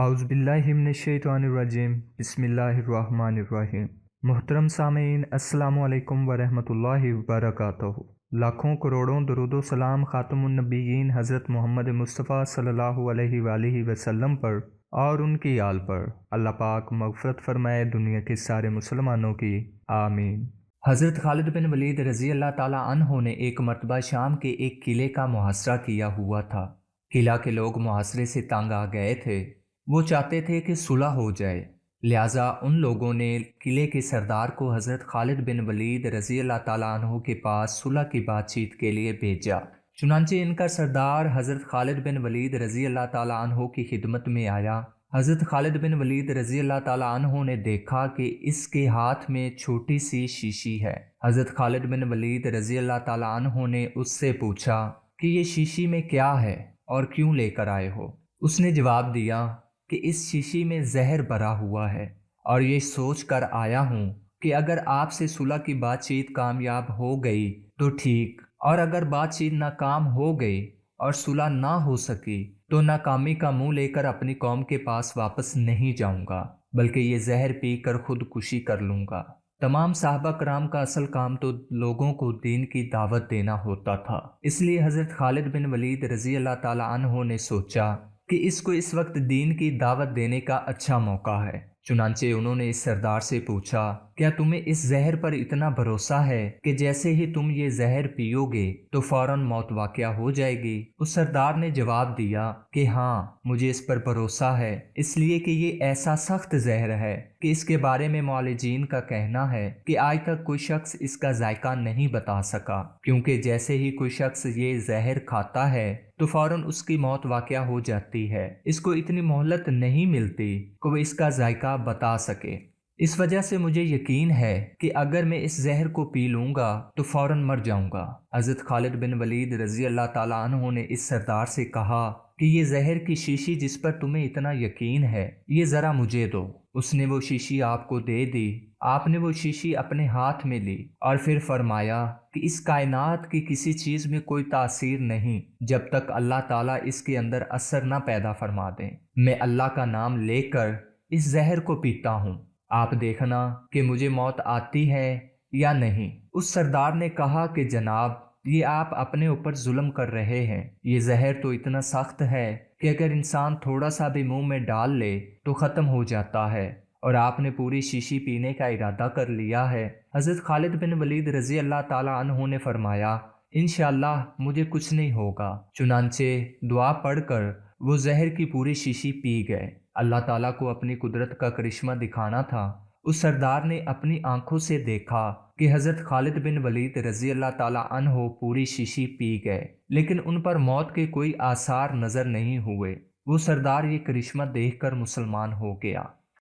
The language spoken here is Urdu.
اعوذ باللہ من الشیطان الرجیم بسم اللہ الرحمن الرحیم۔ محترم سامعین، السلام علیکم ورحمۃ اللہ وبرکاتہ۔ لاکھوں کروڑوں درود و سلام خاتم النبیین حضرت محمد مصطفیٰ صلی اللہ علیہ وآلہ وسلم پر اور ان کی آل پر۔ اللہ پاک مغفرت فرمائے دنیا کے سارے مسلمانوں کی، آمین۔ حضرت خالد بن ولید رضی اللہ تعالیٰ عنہ نے ایک مرتبہ شام کے ایک قلعے کا محاصرہ کیا ہوا تھا۔ قلعہ کے لوگ محاصرے سے تنگ آ گئے تھے، وہ چاہتے تھے کہ صلح ہو جائے، لہٰذا ان لوگوں نے قلعے کے سردار کو حضرت خالد بن ولید رضی اللہ تعالیٰ عنہ کے پاس صلح کی بات چیت کے لیے بھیجا۔ چنانچہ ان کا سردار حضرت خالد بن ولید رضی اللہ تعالیٰ عنہ کی خدمت میں آیا۔ حضرت خالد بن ولید رضی اللہ تعالیٰ عنہ نے دیکھا کہ اس کے ہاتھ میں چھوٹی سی شیشی ہے۔ حضرت خالد بن ولید رضی اللہ تعالیٰ عنہ نے اس سے پوچھا کہ یہ شیشی میں کیا ہے اور کیوں لے کر آئے ہو؟ اس نے جواب دیا کہ اس شیشی میں زہر بھرا ہوا ہے اور یہ سوچ کر آیا ہوں کہ اگر آپ سے صلح کی بات چیت کامیاب ہو گئی تو ٹھیک، اور اگر بات چیت ناکام ہو گئی اور صلح نہ ہو سکی تو ناکامی کا منہ لے کر اپنی قوم کے پاس واپس نہیں جاؤں گا، بلکہ یہ زہر پی کر خودکشی کر لوں گا۔ تمام صحابہ کرام کا اصل کام تو لوگوں کو دین کی دعوت دینا ہوتا تھا، اس لیے حضرت خالد بن ولید رضی اللہ تعالیٰ عنہ نے سوچا کہ اس کو اس وقت دین کی دعوت دینے کا اچھا موقع ہے۔ چنانچہ انہوں نے اس سردار سے پوچھا، کیا تمہیں اس زہر پر اتنا بھروسہ ہے کہ جیسے ہی تم یہ زہر پیو گے تو فوراً موت واقع ہو جائے گی؟ اس سردار نے جواب دیا کہ ہاں، مجھے اس پر بھروسہ ہے، اس لیے کہ یہ ایسا سخت زہر ہے کہ اس کے بارے میں معالجین کا کہنا ہے کہ آج تک کوئی شخص اس کا ذائقہ نہیں بتا سکا، کیونکہ جیسے ہی کوئی شخص یہ زہر کھاتا ہے تو فوراً اس کی موت واقع ہو جاتی ہے، اس کو اتنی مہلت نہیں ملتی کہ وہ اس کا ذائقہ بتا سکے۔ اس وجہ سے مجھے یقین ہے کہ اگر میں اس زہر کو پی لوں گا تو فوراً مر جاؤں گا۔ حضرت خالد بن ولید رضی اللہ تعالیٰ عنہ نے اس سردار سے کہا کہ یہ زہر کی شیشی جس پر تمہیں اتنا یقین ہے، یہ ذرا مجھے دو۔ اس نے وہ شیشی آپ کو دے دی۔ آپ نے وہ شیشی اپنے ہاتھ میں لی اور پھر فرمایا کہ اس کائنات کی کسی چیز میں کوئی تاثیر نہیں جب تک اللہ تعالیٰ اس کے اندر اثر نہ پیدا فرما دیں۔ میں اللہ کا نام لے کر اس زہر کو پیتا ہوں، آپ دیکھنا کہ مجھے موت آتی ہے یا نہیں۔ اس سردار نے کہا کہ جناب، یہ آپ اپنے اوپر ظلم کر رہے ہیں، یہ زہر تو اتنا سخت ہے کہ اگر انسان تھوڑا سا بھی منہ میں ڈال لے تو ختم ہو جاتا ہے، اور آپ نے پوری شیشی پینے کا ارادہ کر لیا ہے۔ حضرت خالد بن ولید رضی اللہ تعالیٰ عنہ نے فرمایا، انشاءاللہ مجھے کچھ نہیں ہوگا۔ چنانچہ دعا پڑھ کر وہ زہر کی پوری شیشی پی گئے۔ اللہ تعالیٰ کو اپنی قدرت کا کرشمہ دکھانا تھا۔ اس سردار نے اپنی آنکھوں سے دیکھا کہ حضرت خالد بن ولید رضی اللہ تعالیٰ عنہ پوری شیشی پی گئے، لیکن ان پر موت کے کوئی آثار نظر نہیں ہوئے۔ وہ سردار یہ کرشمہ دیکھ کر مسلمان ہو گیا۔